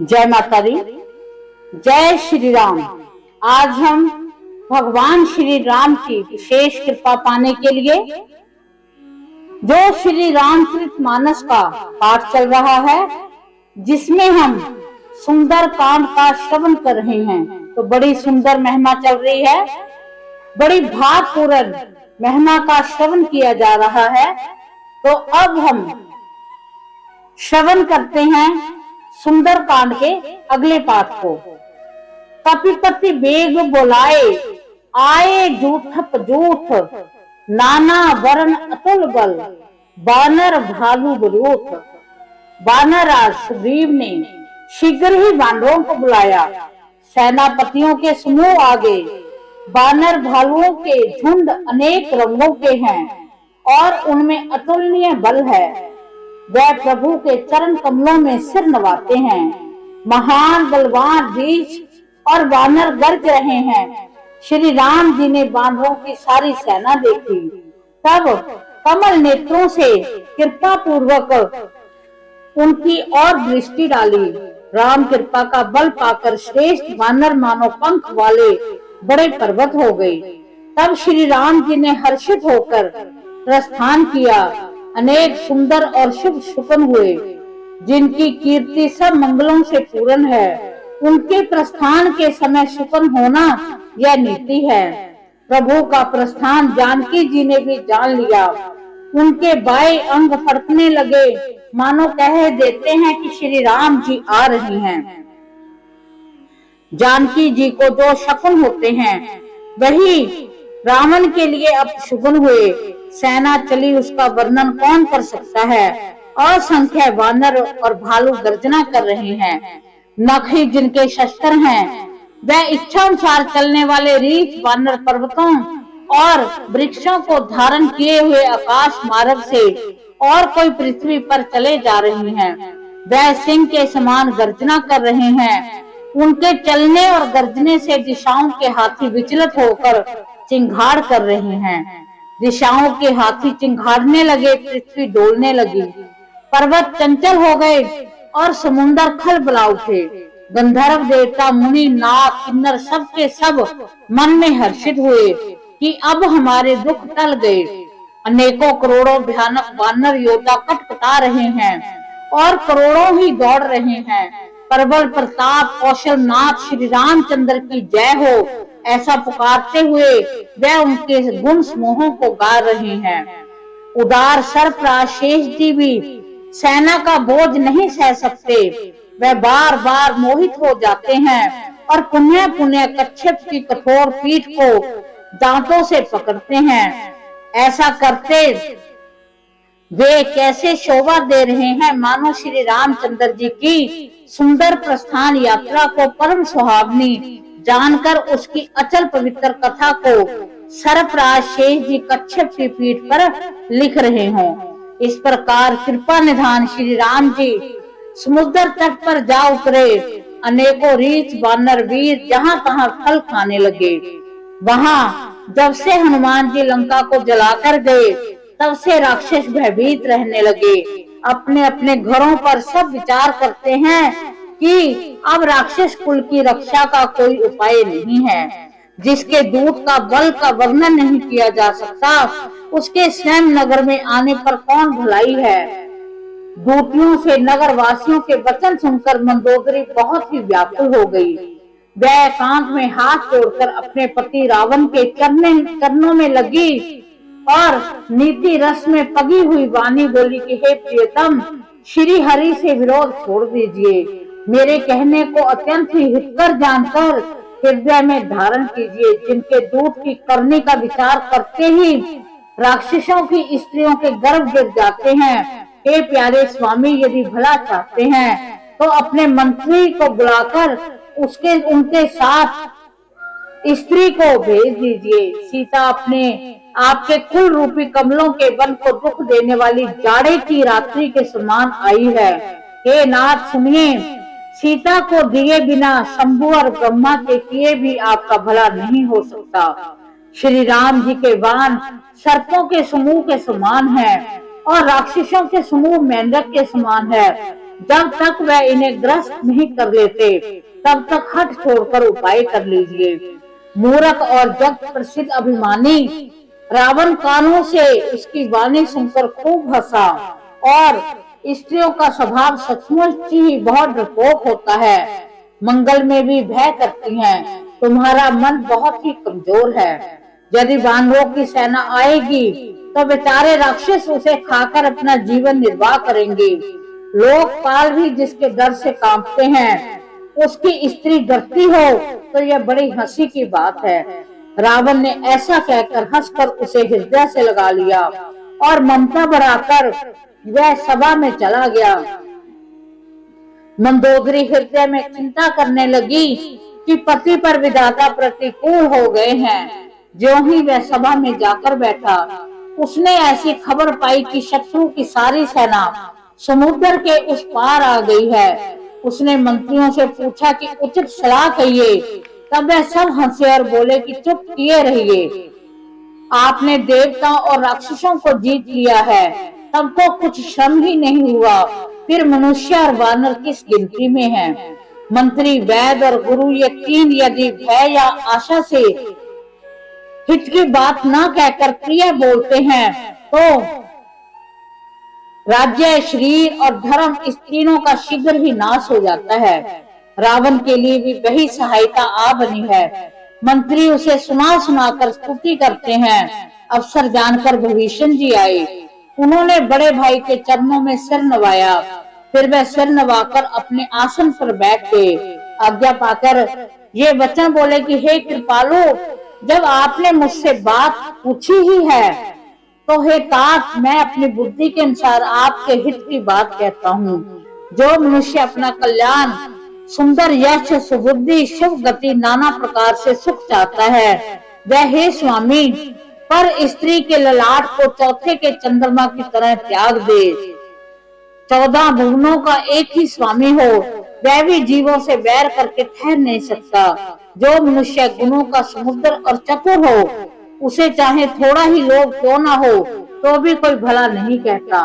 जय माता दी। जय श्री राम। आज हम भगवान श्री राम की विशेष कृपा पाने के लिए जो श्री रामचरितमानस का पाठ चल रहा है, जिसमें हम सुंदर कांड का श्रवण कर रहे हैं, तो बड़ी सुंदर महिमा चल रही है। बड़ी भावपूर्ण महिमा का श्रवण किया जा रहा है। तो अब हम श्रवण करते हैं सुंदर कांड के अगले पाठ को। कपिपति बेग बोलाए, आए जूठप जूठ, नाना वरण अतुल बल, बानर भालू बरूथ। वानरराज सुग्रीव ने शीघ्र ही वानरों को बुलाया। सेनापतियों के समूह आगे, बानर भालुओं के झुंड अनेक रंगों के हैं और उनमें अतुलनीय बल है। वह प्रभु के चरण कमलों में सिर नवाते हैं। महान बलवान रीछ और वानर गरज रहे हैं। श्री राम जी ने वानरों की सारी सेना देखी, तब कमल नेत्रों से कृपा पूर्वक उनकी ओर दृष्टि डाली। राम कृपा का बल पाकर श्रेष्ठ वानर मानो पंख वाले बड़े पर्वत हो गए। तब श्री राम जी ने हर्षित होकर प्रस्थान किया। अनेक सुंदर और शुभ शकुन हुए, जिनकी कीर्ति सब मंगलों से पूर्ण है। उनके प्रस्थान के समय शकुन होना यह नीति है। प्रभु का प्रस्थान जानकी जी ने भी जान लिया। उनके बाएं अंग फड़कने लगे, मानो कह देते हैं कि श्री राम जी आ रहे हैं। जानकी जी को जो शकुन होते हैं, वही रावण के लिए अब शकुन हुए। सेना चली, उसका वर्णन कौन कर सकता है। असंख्य वानर और भालू गर्जना कर रहे हैं। नखी जिनके शस्त्र हैं, वह इच्छानुसार चलने वाले रीछ वानर पर्वतों और वृक्षों को धारण किए हुए आकाश मार्ग से और कोई पृथ्वी पर चले जा रहे हैं। वह सिंह के समान गर्जना कर रहे हैं। उनके चलने और गर्जने से दिशाओं के हाथी विचलित होकर चिंगाड़ कर रहे हैं। दिशाओं के हाथी चिंगाड़ने लगे, पृथ्वी डोलने लगी, पर्वत चंचल हो गए और समुद्र खलबला उठे। गंधर्व देवता मुनि नाग किन्नर सब के सब मन में हर्षित हुए कि अब हमारे दुख टल गए। अनेकों करोड़ों भयानक वानर योद्धा कटकटा रहे हैं और करोड़ों ही दौड़ रहे हैं। प्रबल प्रताप कौशल नाथ श्री रामचंद्र की जय हो, ऐसा पुकारते हुए वह उनके गुण समूहों को गा रहे हैं। उदार सर्पराज शेष जी भी सेना का बोझ नहीं सह सकते। वह बार बार मोहित हो जाते हैं और पुण्य पुण्य कच्छप की कठोर पीठ को दांतों से पकड़ते हैं। ऐसा करते वे कैसे शोभा दे रहे हैं, मानो श्री रामचंद्र जी की सुंदर प्रस्थान यात्रा को परम सुहावनी जानकर उसकी अचल पवित्र कथा को सर्पराज शेष जी कच्छप की पीठ पर लिख रहे हों। इस प्रकार कृपा निधान श्री राम जी समुद्र तट पर जा उतरे। अनेकों रीछ वानर वीर जहां तहां फल खाने लगे। वहां जब से हनुमान जी लंका को जलाकर गए, तब से राक्षस भयभीत रहने लगे। अपने अपने घरों पर सब विचार करते हैं कि अब राक्षस कुल की रक्षा का कोई उपाय नहीं है। जिसके दूत का बल का वर्णन नहीं किया जा सकता, उसके स्वयं नगर में आने पर कौन भलाई है। दूतियों से नगर वासियों के वचन सुनकर मंदोदरी बहुत ही व्याकुल हो गई। वह एकांत में हाथ जोड़कर अपने पति रावण के चरणों में लगी और नीति रस में पगी हुई वाणी बोली कि हे प्रियतम, श्री हरि से विरोध छोड़ दीजिए। मेरे कहने को अत्यंत ही हितकर जानकर हृदय में धारण कीजिए। जिनके दूत की करने का विचार करते ही राक्षसों की स्त्रियों के गर्भ गिर जाते हैं। हे प्यारे स्वामी, यदि भला चाहते हैं तो अपने मंत्री को बुलाकर उनके साथ स्त्री को भेज दीजिए। सीता अपने आपके कुल रूपी कमलों के वन को दुख देने वाली जाड़े की रात्रि के समान आई है। हे नाथ सुनिए, सीता को दिए बिना शंभु और ब्रह्मा के किए भी आपका भला नहीं हो सकता। श्री राम जी के बाण सर्पों के समूह के समान है और राक्षसों के समूह मेंढक के समान है। जब तक वह इन्हें ग्रस्त नहीं कर लेते तब तक हट छोड़कर उपाय कर लीजिए। मूर्ख और जग प्रसिद्ध अभिमानी रावण कानों से उसकी वाणी सुनकर खूब हंसा और स्त्रियों का स्वभाव सचमुच ही बहुत डरपोक होता है, मंगल में भी भय करती हैं। तुम्हारा मन बहुत ही कमजोर है। यदि वानरों की सेना आएगी तो बेचारे राक्षस उसे खाकर अपना जीवन निर्वाह करेंगे। लोकपाल भी जिसके डर से कांपते हैं, उसकी स्त्री डरती हो तो यह बड़ी हंसी की बात है। रावण ने ऐसा कहकर हंसकर उसे हृदय से लगा लिया और ममता बढ़ाकर वह सभा में चला गया। मंदोदरी हृदय में चिंता करने लगी कि पति पर विधाता प्रतिकूल हो गए हैं। ज्यों ही वह सभा में जाकर बैठा, उसने ऐसी खबर पाई कि शत्रु की सारी सेना समुद्र के उस पार आ गई है। उसने मंत्रियों से पूछा कि उचित सलाह कहिए। तब वह सब हंसे और बोले कि चुप किए रहिए, आपने देवताओं और राक्षसों को जीत लिया है, तब तो कुछ श्रम ही नहीं हुआ, फिर मनुष्य और वानर किस गिनती में हैं। मंत्री, वैद्य और गुरु ये तीन यदि भय या आशा से हित की बात न कहकर प्रिय बोलते हैं तो राज्य, शरीर और धर्म इस तीनों का शीघ्र ही नाश हो जाता है। रावण के लिए भी वही सहायता आ बनी है। मंत्री उसे सुना सुनाकर स्तुति करते हैं। अवसर जानकर विभीषण जी आए। उन्होंने बड़े भाई के चरणों में सिर नवाया। फिर वह सिर नवाकर अपने आसन पर बैठ गए। आज्ञा पाकर ये वचन बोले कि हे कृपालु, जब आपने मुझसे बात पूछी ही है तो हे तात, मैं अपनी बुद्धि के अनुसार आपके हित की बात कहता हूँ। जो मनुष्य अपना कल्याण, सुंदर यश, सुबुद्धि, शुभ गति, नाना प्रकार से सुख चाहता है, वह हे स्वामी पर स्त्री के ललाट को चौथे के चंद्रमा की तरह त्याग दे। 14 भुवनों का एक ही स्वामी हो, वह भी जीवों से बैर करके ठहर नहीं सकता। जो मनुष्य गुणों का समुद्र और चतुर हो, उसे चाहे थोड़ा ही लोभ क्यों ना हो तो भी कोई भला नहीं कहता।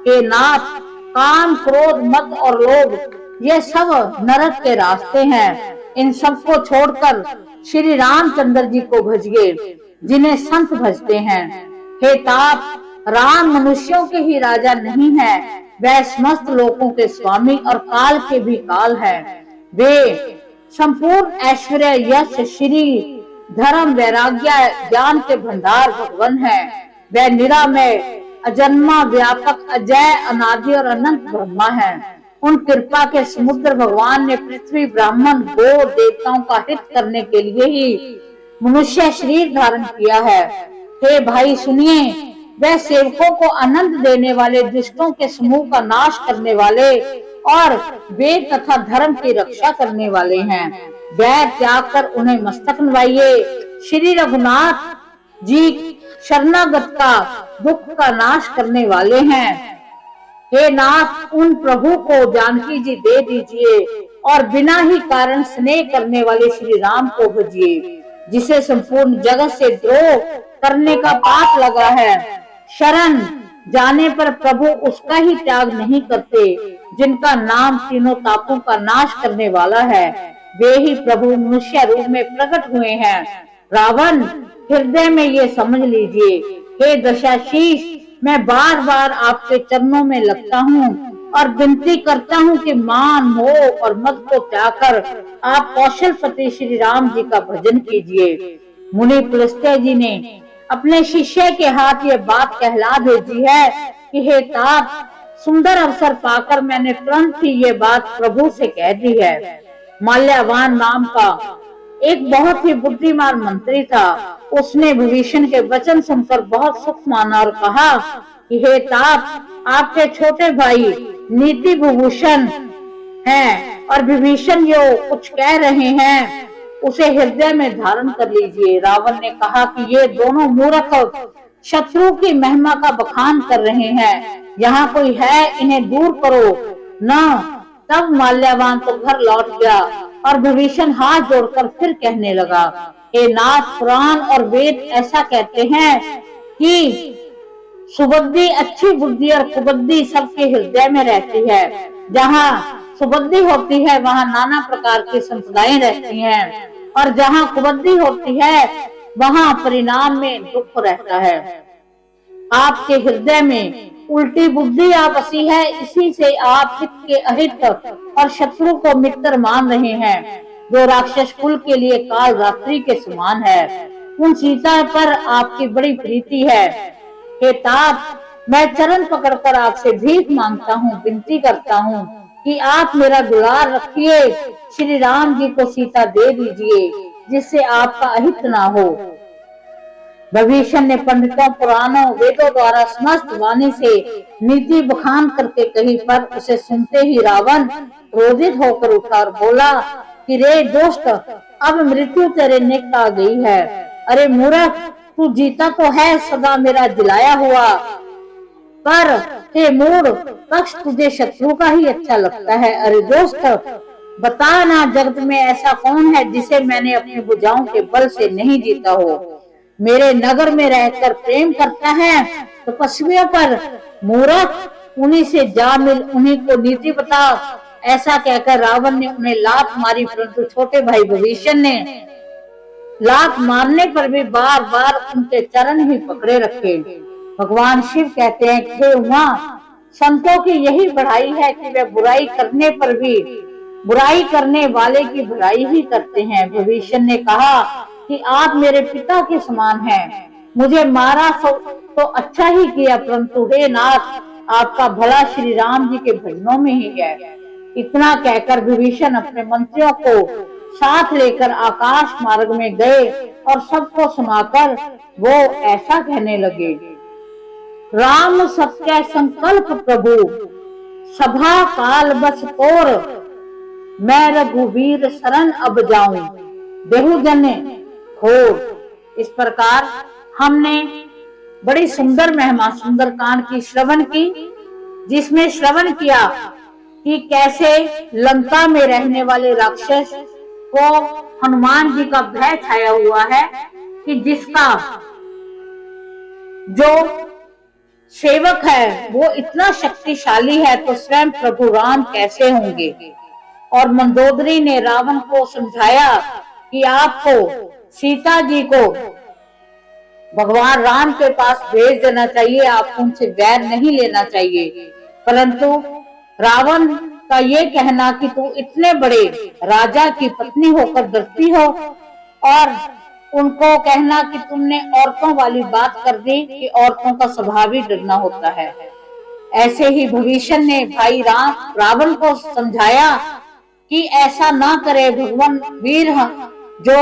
हे नाथ, काम, क्रोध, मद और लोभ ये सब नरक के रास्ते हैं। इन सब को छोड़कर श्री रामचंद्र जी को भजिए, जिन्हें संत भजते हैं। हे तात, राम मनुष्यों के ही राजा नहीं है, वह समस्त लोगों के स्वामी और काल के भी काल है। वे संपूर्ण ऐश्वर्य, यश, श्री, धर्म, वैराग्य, ज्ञान के भंडार भगवान है। वह निरामय, अजन्मा, व्यापक, अजय, अनादि और अनंत ब्रह्मा है। उन कृपा के समुद्र भगवान ने पृथ्वी, ब्राह्मण, गौ, देवताओं का हित करने के लिए ही मनुष्य शरीर धारण किया है। हे भाई सुनिए, वह सेवकों को आनंद देने वाले, दुष्टों के समूह का नाश करने वाले और वेद तथा धर्म की रक्षा करने वाले हैं। वैर त्याग कर उन्हें मस्तक नवाइए। श्री रघुनाथ जी शरणागत का दुख का नाश करने वाले हैं। हे नाथ, उन प्रभु को जानकी जी दे दीजिए और बिना ही कारण स्नेह करने वाले श्री राम को भजिए, जिसे संपूर्ण जगत से द्रोह करने का पाप लगा है। शरण जाने पर प्रभु उसका ही त्याग नहीं करते, जिनका नाम तीनों तापों का नाश करने वाला है। वे ही प्रभु मनुष्य रूप में प्रकट हुए हैं। रावण, हृदय में ये समझ लीजिए। हे दशाशीष, मैं बार बार आपके चरणों में लगता हूँ और विनती करता हूँ कि मान, मोह और मद को त्याग कर आप कौशलपति श्री राम जी का भजन कीजिए। मुनि पुलस्त्य जी ने अपने शिष्य के हाथ ये बात कहला भेजी है कि हे तात, सुंदर अवसर पाकर मैंने तुरंत ही ये बात प्रभु से कह दी है। माल्यवान नाम का एक बहुत ही बुद्धिमान मंत्री था। उसने विभीषण के वचन सुनकर बहुत सुख माना और कहा कि हे तात, आपके छोटे भाई नीति विभूषण हैं और विभीषण जो कुछ कह रहे हैं उसे हृदय में धारण कर लीजिए। रावण ने कहा कि ये दोनों मूर्ख शत्रु की महिमा का बखान कर रहे हैं, यहाँ कोई है, इन्हें दूर करो न। तब माल्यवान तो घर लौट गया और विभीषण हाथ जोड़कर फिर कहने लगा, हे नाथ, पुराण और वेद ऐसा कहते हैं कि सुबुद्धि, अच्छी बुद्धि और कुबुद्धि सबके हृदय में रहती है। जहाँ सुबुद्धि होती है वहाँ नाना प्रकार की संप्रदाएं रहती हैं, और जहाँ कुबुद्धि होती है वहाँ परिणाम में दुख रहता है। आपके हृदय में उल्टी बुद्धि आ बसी है, इसी से आप हित के अहित और शत्रु को मित्र मान रहे हैं, जो राक्षस कुल के लिए काल रात्रि के समान है। उन सीता पर आपकी बड़ी प्रीति है। हे तात, मैं चरण पकड़कर आपसे भीख मांगता हूँ, विनती करता हूँ कि आप मेरा दुलार रखिए, श्री राम जी को सीता दे दीजिए, जिससे आपका अहित ना हो। विभीषण ने पंडितों, पुराणों, वेदों द्वारा समस्त वाणी से नीति बखान करके कही, पर उसे सुनते ही रावण क्रोधित होकर उठा और बोला कि रे दोस्त, अब मृत्यु तेरे निकट आ गई है। अरे मूर्ख, तू जीता तो है सदा मेरा जिलाया हुआ, पर हे मूढ़, पक्ष तुझे शत्रु का ही अच्छा लगता है। अरे दोस्त, बता ना, जगत में ऐसा कौन है जिसे मैंने अपनी भुजाओं के बल से नहीं जीता हो। मेरे नगर में रहकर प्रेम करता है तपस्वियों पर, मूर्ख, उन्हीं से जा मिल, उन्हीं को नीति बता। ऐसा कहकर रावण ने उन्हें लात मारी, परंतु छोटे भाई विभीषण ने लात मारने पर भी बार बार उनके चरण ही पकड़े रखे। भगवान शिव कहते हैं कि हे उमा, संतों की यही बढ़ाई है कि वे बुराई करने पर भी बुराई करने वाले की भलाई ही करते हैं। विभीषण ने कहा कि आप मेरे पिता के समान हैं, मुझे मारा तो अच्छा ही किया, परंतु हे नाथ, आपका भला श्री राम जी के भजनों में ही है। इतना कहकर विभीषण अपने मंत्रियों को साथ लेकर आकाश मार्ग में गए और सबको सुनाकर वो ऐसा कहने लगे, राम सत्य संकल्प प्रभु, सभा काल बस तोर, मैं रघुवीर शरण अब जाऊं, बेहुजन घोर। इस प्रकार हमने बड़ी सुंदर महिमा सुंदरकांड की श्रवण की, जिसमें श्रवण किया कि कैसे लंका में रहने वाले राक्षस को हनुमान जी का भय छाया हुआ है, कि जिसका जो सेवक है वो इतना शक्तिशाली है तो स्वयं प्रभु राम कैसे होंगे। और मंदोदरी ने रावण को समझाया कि आपको सीता जी को भगवान राम के पास भेज देना चाहिए, आपको उनसे वैर नहीं लेना चाहिए। परंतु रावण का ये कहना कि तू इतने बड़े राजा की पत्नी होकर डरती हो, और उनको कहना कि तुमने औरतों वाली बात कर दी कि औरतों का स्वभाव ही डरना होता है। ऐसे ही विभीषण ने भाई रावण को समझाया कि ऐसा ना करे, भगवान वीर जो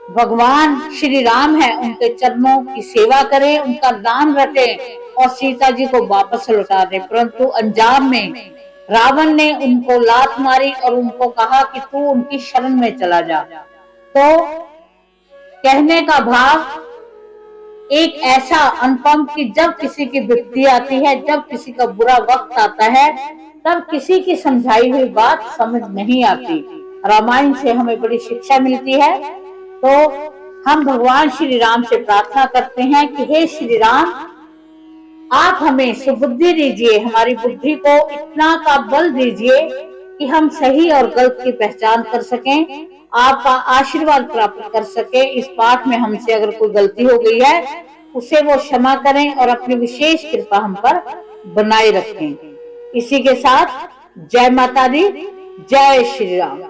भगवान श्री राम है उनके चरणों की सेवा करें, उनका नाम रटे और सीता जी को वापस लौटा दे। परंतु अंजाम में रावण ने उनको लात मारी और उनको कहा कि तू उनकी शरण में चला जा। तो कहने का भाव एक ऐसा अनुपम कि जब किसी की विपत्ति आती है, जब किसी का बुरा वक्त आता है, तब किसी की समझाई हुई बात समझ नहीं आती। रामायण से हमें बड़ी शिक्षा मिलती है। तो हम भगवान श्री राम से प्रार्थना करते हैं कि हे श्री राम, आप हमें सुबुद्धि दीजिए, हमारी बुद्धि को इतना का बल दीजिए कि हम सही और गलत की पहचान कर सकें, आपका आशीर्वाद प्राप्त कर सके। इस पाठ में हमसे अगर कोई गलती हो गई है उसे वो क्षमा करें और अपनी विशेष कृपा हम पर बनाए रखें। इसी के साथ जय माता दी, जय श्री राम।